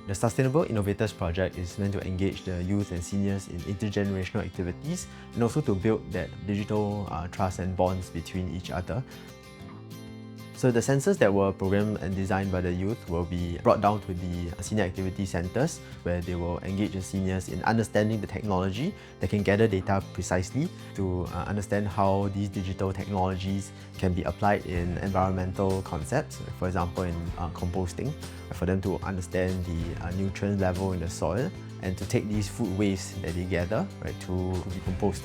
The Sustainable Innovators project is meant to engage the youth and seniors in intergenerational activities and also to build that digital trust and bonds between each other. So the sensors that were programmed and designed by the youth will be brought down to the senior activity centers, where they will engage the seniors in understanding the technology. They can gather data precisely to understand how these digital technologies can be applied in environmental concepts, for example in composting, for them to understand the nutrient level in the soil and to take these food waste that they gather, right, to be compost.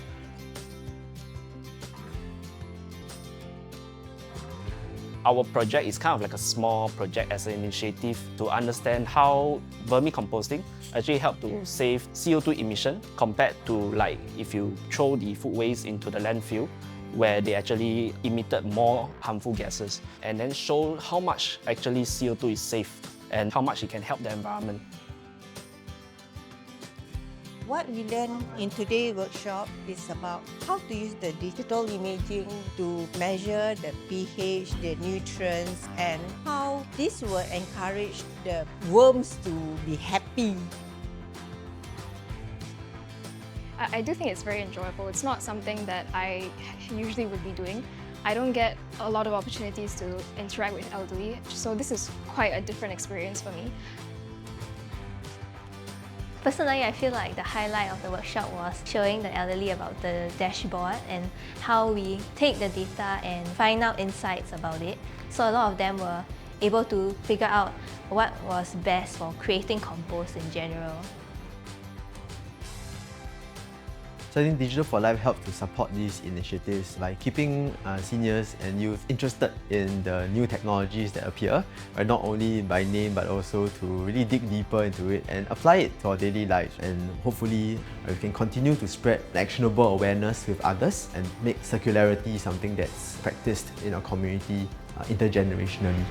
Our project is kind of like a small project as an initiative to understand how vermicomposting actually help to save CO2 emission compared to like if you throw the food waste into the landfill where they actually emitted more harmful gases, and then show how much actually CO2 is saved and how much it can help the environment. What we learned in today's workshop is about how to use the digital imaging to measure the pH, the nutrients, and how this will encourage the worms to be happy. I do think it's very enjoyable. It's not something that I usually would be doing. I don't get a lot of opportunities to interact with elderly, so this is quite a different experience for me. Personally, I feel like the highlight of the workshop was showing the elderly about the dashboard and how we take the data and find out insights about it. So a lot of them were able to figure out what was best for creating compost in general. So I think Digital for Life helps to support these initiatives by keeping seniors and youth interested in the new technologies that appear, right? Not only by name but also to really dig deeper into it and apply it to our daily lives. And hopefully we can continue to spread actionable awareness with others and make circularity something that's practiced in our community intergenerationally.